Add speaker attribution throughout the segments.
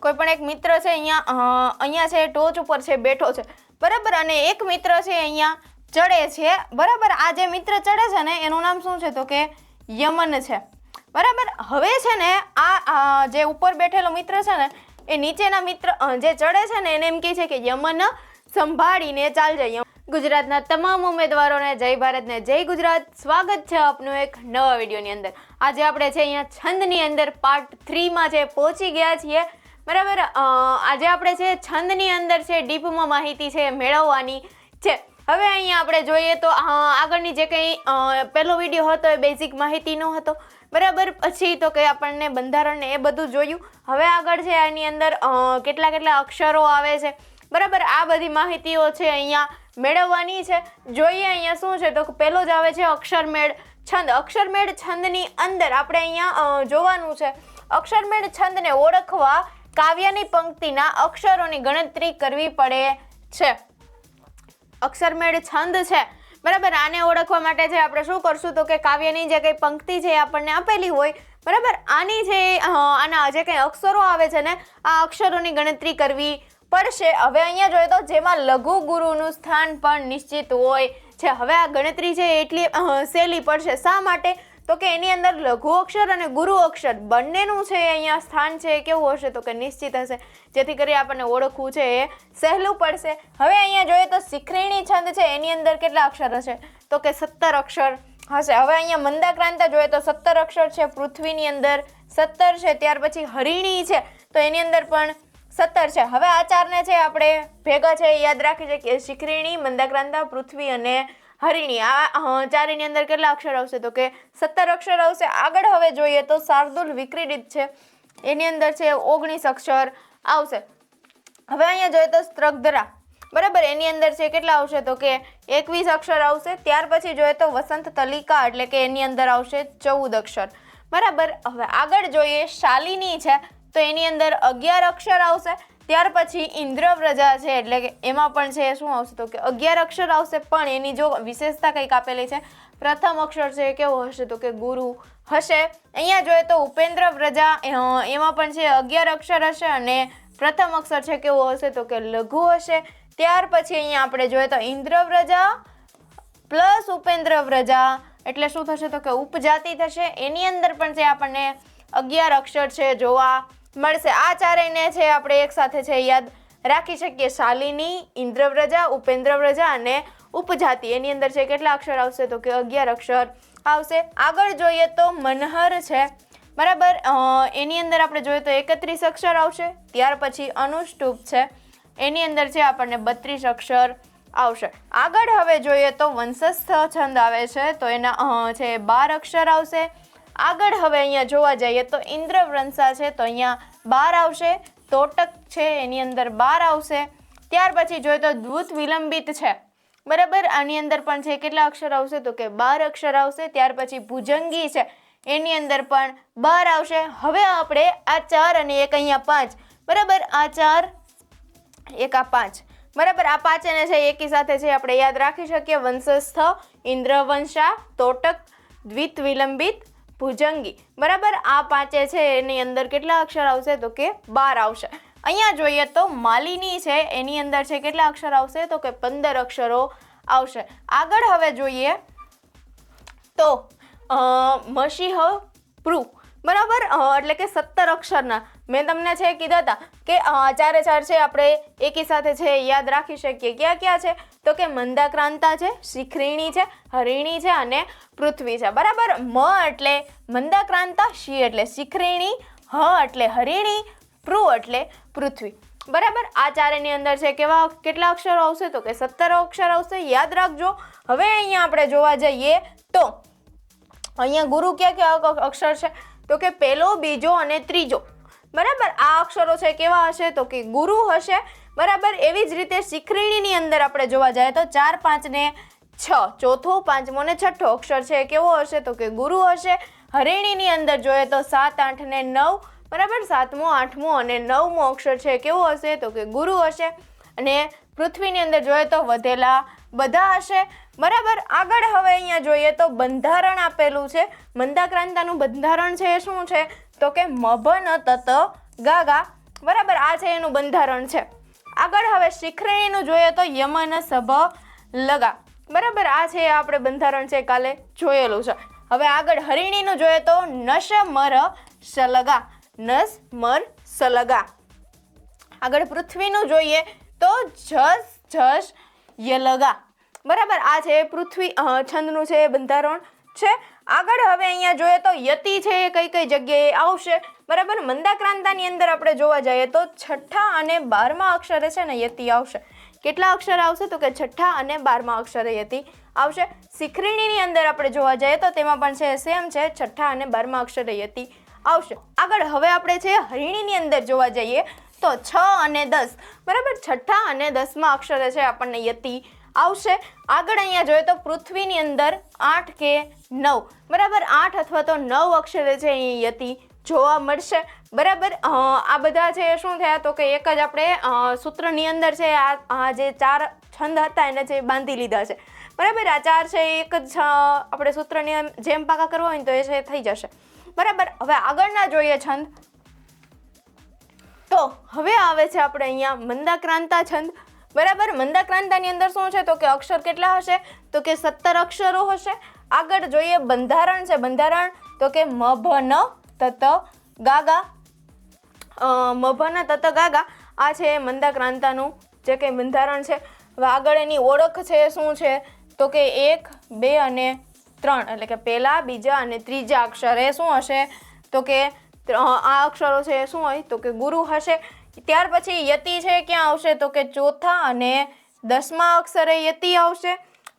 Speaker 1: કોઈ પણ એક મિત્ર છે અહીંયા છે ટોચ ઉપર છે બેઠો છે બરાબર, અને એક મિત્ર છે અહીંયા ચડે છે બરાબર. આ જે મિત્ર ચડે છે ને એનું નામ શું છે તો કે યમન છે બરાબર. હવે છે ને આ જે ઉપર બેઠેલો મિત્ર છે ને એ નીચેના મિત્ર જે ચડે છે ને એને એમ કહે છે કે યમન સંભાળીને ચાલજે. ગુજરાતના તમામ ઉમેદવારોને જય ભારત ને જય ગુજરાત. સ્વાગત છે આપનું એક નવા વિડીયોની અંદર. આજે આપણે છે અહીંયા છંદની અંદર પાર્ટ 3માં છે પહોંચી ગયા છીએ બરાબર. આજે આપણે છે છંદની અંદર છે ડીપમાં માહિતી છે મેળવવાની છે. હવે અહીંયા આપણે જોઈએ તો આગળની જે કંઈ પહેલો વિડીયો હતો એ બેઝિક માહિતીનો હતો બરાબર. પછી તો કે આપણને બંધારણ ને એ બધું જોયું. હવે આગળ છે એની અંદર કેટલા અક્ષરો આવે છે બરાબર. આ બધી માહિતીઓ છે અહીંયા મેળવવાની છે. જોઈએ અહીંયા શું છે તો પહેલો જ આવે છે અક્ષરમેળ છંદ. અક્ષરમેળ છંદની અંદર આપણે અહીંયા જોવાનું છે અક્ષરમેળ છંદને ઓળખવા કાવ્યની પંક્તિના અક્ષરોની ગણતરી કરવી પડે છે. અક્ષરમેળ છંદ છે બરાબર. આને ઓળખવા માટે છે આપણે શું કરશું તો કે કાવ્યની જે કંઈ પંક્તિ છે આપણને આપેલી હોય બરાબર, આની જે આના જે કંઈ અક્ષરો આવે છે ને આ અક્ષરોની ગણતરી કરવી પડશે. હવે અહીંયા જોઈએ તો જેમાં લઘુ ગુરુનું સ્થાન પણ નિશ્ચિત હોય છે. હવે આ ગણતરી છે એટલી સહેલી પડશે. શા માટે તો કે એની અંદર લઘુ અક્ષર અને ગુરુ અક્ષર બંનેનું છે અહીંયા સ્થાન છે કેવું હશે તો કે નિશ્ચિત હશે, જેથી કરી આપણને ઓળખવું છે એ સહેલું પડશે. હવે અહીંયા જોઈએ તો શિખરીણી છંદ છે એની અંદર કેટલા અક્ષર હશે તો કે 17 અક્ષર હશે. હવે અહીંયા મંદાક્રાંતા જોઈએ તો 17 અક્ષર છે. પૃથ્વીની અંદર 17 છે. ત્યાર પછી હરિણી છે તો એની અંદર પણ 17 છે. હવે આ ચારને છે આપણે ભેગા છે યાદ રાખી શકીએ. શિખરીણી, મંદાક્રાંતા, પૃથ્વી અને હરિણી. આ ચારેની અંદર કેટલા અક્ષર આવશે તો કે 17 અક્ષર આવશે. આગળ હવે જોઈએ તો શાર્દુલ વિક્રીડિત છે એની અંદર છે 19 અક્ષર આવશે. હવે અહીંયા જોઈએ તો સ્ત્રગ્ધરા બરાબર એની અંદર છે કેટલા આવશે તો કે 21 અક્ષર આવશે. ત્યાર પછી જોઈએ તો વસંત તલિકા એટલે કે એની અંદર આવશે 14 અક્ષર બરાબર. હવે આગળ જોઈએ શાલિની છે તો એની અંદર 11 અક્ષર આવશે. ત્યાર પછી ઇન્દ્રવ્રજા છે એટલે કે એમાં પણ છે શું આવશે તો કે 11 અક્ષર આવશે. પણ એની જો વિશેષતા કંઈક આપેલી છે, પ્રથમ અક્ષર છે કેવો હશે તો કે ગુરુ હશે. અહીંયા જોઈએ તો ઉપેન્દ્રવ્રજા એમાં પણ છે 11 અક્ષર હશે અને પ્રથમ અક્ષર છે કેવો હશે તો કે લઘુ હશે. ત્યાર પછી અહીંયા આપણે જોઈએ તો ઇન્દ્રવ્રજા પ્લસ ઉપેન્દ્રવ્રજા એટલે શું થશે તો કે ઉપજાતિ થશે. એની અંદર પણ છે આપણને 11 અક્ષર છે જોવા મળશે. આ ચારેયને છે આપણે એક સાથે છે યાદ રાખી શકીએ. શાલિની, ઇન્દ્રવ્રજા, ઉપેન્દ્રવ્રજા અને ઉપજાતિ એની અંદર છે કેટલા અક્ષર આવશે તો કે 11 અક્ષર આવશે. આગળ જોઈએ તો મનહર છે બરાબર. એની અંદર આપણે જોઈએ તો 31 અક્ષર આવશે. ત્યાર પછી અનુષ્ટુપ છે એની અંદર છે આપણને 32 અક્ષર આવશે. આગળ હવે જોઈએ તો વંશસ્થ છંદ આવે છે તો એના છે 12 અક્ષર આવશે. આગળ હવે અહીંયા જોવા જઈએ તો ઇન્દ્રવંશા છે તો અહીંયા 12 આવશે. તોટક છે એની અંદર 12 આવશે. ત્યાર પછી જોઈએ તો દ્રુત વિલંબિત છે બરાબર. આની અંદર પણ છે કેટલા અક્ષર આવશે તો કે 12 અક્ષર આવશે. ત્યાર પછી ભુજંગી છે એની અંદર પણ 12 આવશે. હવે આપણે આ 4 અને એક અહીંયા 5 બરાબર. આ 4 એક આ 5 બરાબર. આ 5 ને છે એકી સાથે છે આપણે યાદ રાખી શકીએ. વંશસ્થ, ઇન્દ્રવંશા, તોટક, દ્વિત વિલંબિત, ભુજંગી બરાબર. આ 5 છે એની અંદર કેટલા અક્ષર આવશે તો કે 12 આવશે. અહીંયા જોઈએ તો માલિની છે એની અંદર છે કેટલા અક્ષર આવશે તો કે 15 અક્ષરો આવશે. આગળ હવે જોઈએ તો મસીહ પ્રૂ બરાબર એટલે કે 17 અક્ષરના મેં તમને છે કીધા હતા કે ચારે ચાર છે આપણે એકી સાથે છે યાદ રાખી શકીએ. ક્યાં ક્યાં છે તો કે મંદાક્રાંતા છે, શિખરીણી છે, હરિણી છે અને પૃથ્વી છે બરાબર. મ એટલે મંદાક્રાંતા, શી એટલે શિખરીણી, હ એટલે હરિણી, પ્રૂ એટલે પૃથ્વી બરાબર. આ ચારેની અંદર છે કેટલા અક્ષરો આવશે તો કે 17 અક્ષર આવશે. યાદ રાખજો. હવે અહીંયા આપણે જોવા જઈએ તો અહીંયા ગુરુ ક્યાં અક્ષર છે તો કે પહેલો, બીજો અને ત્રીજો બરાબર. આ અક્ષરો છે કેવા હશે તો કે ગુરુ હશે બરાબર. એવી જ રીતે શિખરીણીની અંદર આપણે જોવા જઈએ તો 4, 5 ને 6 ચોથો, પાંચમો ને છઠ્ઠો અક્ષર છે કેવો હશે તો કે ગુરુ હશે. હરિણીની અંદર જોઈએ તો 7, 8 ને 9 બરાબર. 7મો, 8મો અને 9મો અક્ષર છે કેવો હશે તો કે ગુરુ હશે. અને પૃથ્વીની અંદર જોઈએ તો વધેલા બધા હશે બરાબર. આગળ હવે અહીંયા જોઈએ તો બંધારણ આપેલું છે. મંદાક્રાંતાનું બંધારણ છે એ શું છે તો કે મભન તત ગાગા બરાબર, આ છે એનું બંધારણ છે. આગળ હવે શિખરણીનું જોઈએ તો યમન સભ લગા. બરાબર, આ છે આપણે બંધારણ છે કાલે જોયેલું છે. હવે આગળ હરિણીનું જોઈએ તો નશ મર સલગા. નસ મર સલગા. આગળ પૃથ્વીનું જોઈએ તો જસ જસ યલગા. બરાબર, આ છે પૃથ્વી છંદનું છે બંધારણ છે. આગળ હવે અહીંયા જોઈએ તો યતિ છે એ કઈ કઈ જગ્યાએ આવશે. બરાબર, મંદાક્રાંતાની અંદર આપણે જોવા જઈએ તો છઠ્ઠા અને 12મા અક્ષરે છે ને યતિ આવશે. કેટલા અક્ષર આવશે તો કે છઠ્ઠા અને 12મા અક્ષરે યતિ આવશે. શિખરણીની અંદર આપણે જોવા જઈએ તો તેમાં પણ છે સેમ છે, છઠ્ઠા અને 12મા અક્ષરે યતિ આવશે. આગળ હવે આપણે છે હરિણીની અંદર જોવા જઈએ તો 6 અને 10. બરાબર, છઠ્ઠા અને 10મા અક્ષરે છે આપણને યતિ આવશે. આગળ અહીંયા જોઈએ તો પૃથ્વીની અંદર 8 કે 9. બરાબર, 8 અથવા તો 9 અક્ષરે છે અહીં યતિ જોવા મળશે. બરાબર, આ બધા છે શું થયા તો કે એક જ આપણે સૂત્રની અંદર છે આ જે 4 છંદ હતા એને છે બાંધી લીધા છે. બરાબર, આ 4 છે એક જ આપણે સૂત્રની જેમ પાકા કરવા હોય ને તો એ છે થઈ જશે. બરાબર, હવે આગળના જોઈએ છંદ. તો હવે આવે છે આપણે અહીંયા મંદાક્રાંતા છંદ. બરાબર, મંદાક્રાંતાની અંદર શું છે તો કે અક્ષર કેટલા હશે તો કે 17 અક્ષરો હશે. આગળ જોઈએ બંધારણ છે. બંધારણ તો કે મભન તત ગાગા. મભન તત ગાગા આ છે મંદાક્રાંતાનું જે કંઈ બંધારણ છે. હવે આગળ એની ઓળખ છે શું છે તો કે 1, 2 અને 3 એટલે કે પહેલા, બીજા અને ત્રીજા અક્ષર એ શું હશે તો કે આ અક્ષરો છે શું હોય તો કે ગુરુ હશે. ત્યાર પછી યતિ છે ક્યાં આવશે તો કે ચોથા અને 10મા અક્ષરે યતિ આવશે.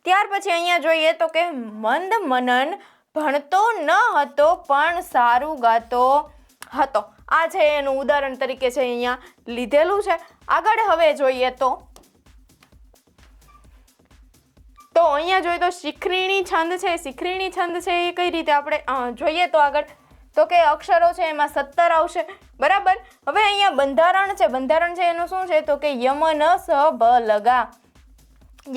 Speaker 1: ત્યાર પછી અહીંયા જોઈએ તો કે મંદ મનન ભણતો ન હતો પણ સારું ગાતો હતો. આ છે એનું ઉદાહરણ તરીકે છે અહીંયા લીધેલું છે. આગળ હવે જોઈએ તો અહીંયા જોઈએ તો શિખરણી છંદ છે. શિખરણી છંદ છે એ કઈ રીતે આપણે જોઈએ તો આગળ તો કે અક્ષરો છે એમાં 17 આવશે. બરાબર, હવે અહીંયા બંધારણ છે. બંધારણ છે એનું શું છે તો કે યમન સભ લગા.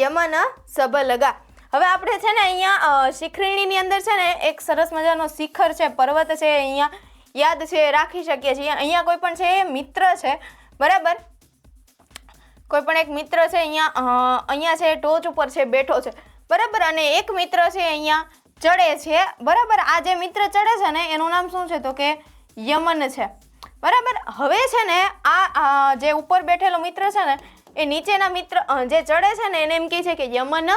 Speaker 1: યમન સભ લગા. હવે આપણે છે ને અહીંયા શિખરણીની અંદર છે ને એક સરસ મજાનો શિખર છે, પર્વત છે, અહીંયા યાદ છે રાખી શકીએ છીએ. અહીંયા કોઈ પણ છે મિત્ર છે. બરાબર, કોઈ પણ એક મિત્ર છે અહીંયા છે ટોચ ઉપર છે બેઠો છે. બરાબર, અને એક મિત્ર છે અહીંયા ચડે છે. બરાબર, આ જે મિત્ર ચડે છે ને એનું નામ શું છે તો કે યમન છે. બરાબર, હવે છે ને આ જે ઉપર બેઠેલો મિત્ર છે ને એ નીચેના મિત્ર જે ચડે છે ને એને એમ કહે છે કે યમન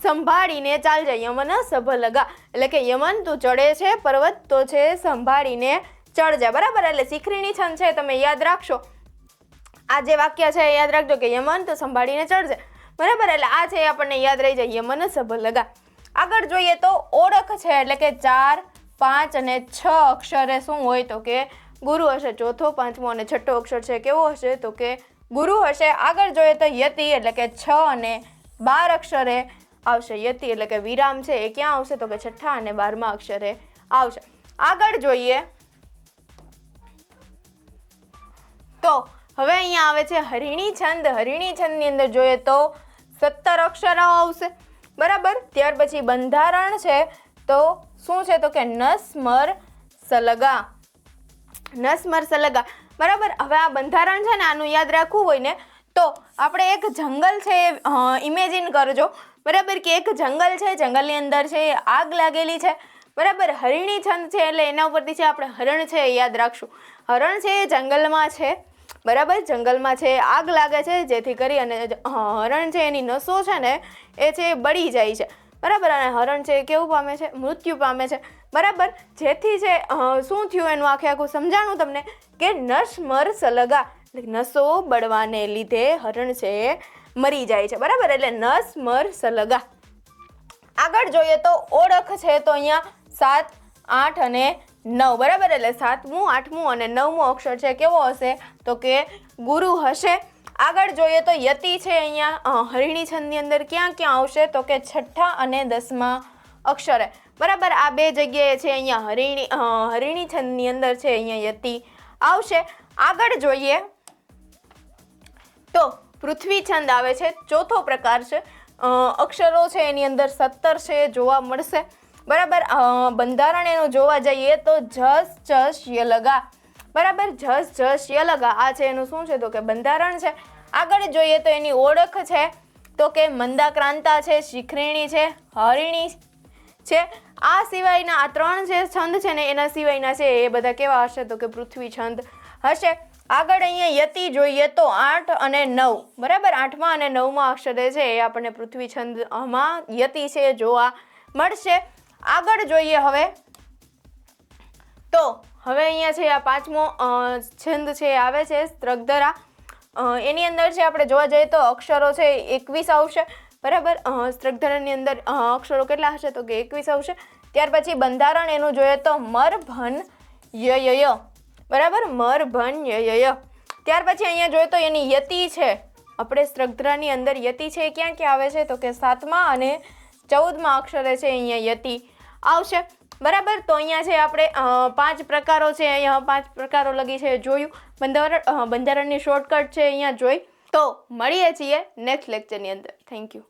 Speaker 1: સંભાળીને ચાલજે. યમન સભ લગા એટલે કે યમન તું ચડે છે પર્વત તો છે સંભાળીને ચડજે. બરાબર, એટલે શિખરણી છંદ છે તમે યાદ રાખશો. આ જે વાક્ય છે યાદ રાખજો કે યમન તું સંભાળીને ચડજે. બરાબર, એટલે આ છે આપણને યાદ રહી જાય યમન સભ લગા. આગળ જોઈએ તો ઓળખ છે એટલે કે 4, 5 અને 6 અક્ષરે શું હોય તો કે ગુરુ હશે. ચોથો, પાંચમો અને છઠ્ઠો અક્ષર છે કેવો હશે તો કે ગુરુ હશે. આગળ જોઈએ તો યતિ એટલે કે 6 અને 12 અક્ષરે આવશે. યતિ એટલે કે વિરામ છે એ ક્યાં આવશે તો કે છઠ્ઠા અને 12મા અક્ષરે આવશે. આગળ જોઈએ તો હવે અહીંયા આવે છે હરિણી છંદ. હરિણી છંદની અંદર જોઈએ તો 17 અક્ષરો આવશે. બરાબર, ત્યાર પછી બંધારણ છે તો શું છે તો કે નસમર સલગા. નસમર સલગા. બરાબર, હવે આ બંધારણ છે ને આનું યાદ રાખવું હોય ને તો આપણે એક જંગલ છે ઇમેજિન કરજો. બરાબર, કે એક જંગલ છે, જંગલની અંદર છે આગ લાગેલી છે. બરાબર, હરિણી છંદ છે એટલે એના ઉપરથી છે આપણે હરણ છે એ યાદ રાખશું. હરણ છે એ જંગલમાં છે. બરાબર, જંગલમાં છે આગ લાગે છે જેથી કરી અને હરણ છે એની નસો છે ને એ છે બળી જાય છે. બરાબર, અને હરણ છે કેવું પામે છે મૃત્યુ પામે છે. બરાબર, જેથી છે શું થયું એનું આખું સમજાણું તમને કે નસમર સલગા નસો બળવાને લીધે હરણ છે એ મરી જાય છે. બરાબર, એટલે નસમર સલગા. આગળ જોઈએ તો ઓળખ છે તો અહીંયા 7, 8 અને 9. બરાબર, એટલે 7મું, 8મું અને 9મું અક્ષર છે કેવો હશે તો કે ગુરુ હશે. આગળ જોઈએ તો યતિ છે અહીંયા હરિણી છંદની અંદર ક્યાં ક્યાં આવશે તો કે છઠ્ઠા અને 10મા અક્ષરે. બરાબર, આ બે જગ્યાએ છે અહીંયા હરિણી છંદની અંદર છે અહીંયા યતિ આવશે. આગળ જોઈએ તો પૃથ્વી છંદ આવે છે. ચોથો પ્રકાર છે. અક્ષરો છે એની અંદર 17 છે જોવા મળશે. બરાબર, બંધારણ એનું જોવા જઈએ તો જસ જસ ય લગા. બરાબર. જસ જસ ય લગા આ છે એનું શું છે તો કે બંધારણ છે. આગળ જોઈએ તો એની ઓળખ છે તો કે મંદાક્રાંતા છે, શિખરીણી છે, હરિણી છે. આ સિવાયના આ 3 જે છંદ છે ને એના સિવાયના છે એ બધા કેવા હશે તો કે પૃથ્વી છંદ હશે. આગળ અહીંયા યતિ જોઈએ તો 8 અને 9 બરાબર. 8મા અને 9મા અક્ષરે છે એ આપણને પૃથ્વી છંદમાં યતિ છે જોવા મળશે. આગળ જોઈએ હવે તો હવે અહીંયા છે આ 5મો છંદ છે આવે છે સ્ત્રગધરા. એની અંદર છે આપણે જોવા જઈએ તો અક્ષરો છે 21 આવશે બરાબર. સ્ત્રગધરાની અંદર અક્ષરો કેટલા હશે તો કે 21 આવશે. ત્યાર પછી બંધારણ એનું જોઈએ તો મર ભન ય બરાબર. મર ભન ય. ત્યાર પછી અહીંયા જોઈએ તો એની યતિ છે આપણે સ્ત્રગધરાની અંદર યતિ છે ક્યાં ક્યાં આવે છે તો કે 7મા અને 14મા અક્ષરે છે અહીંયા યતિ આવશે બરાબર. તો અહીંયા છે આપણે 5 પ્રકારો છે અહીંયા 5 પ્રકારો લગી છે જોયું. બંધારણની શોર્ટકટ છે અહીંયા જોઈ. તો મળીએ છીએ નેક્સ્ટ લેક્ચરની અંદર. Thank you.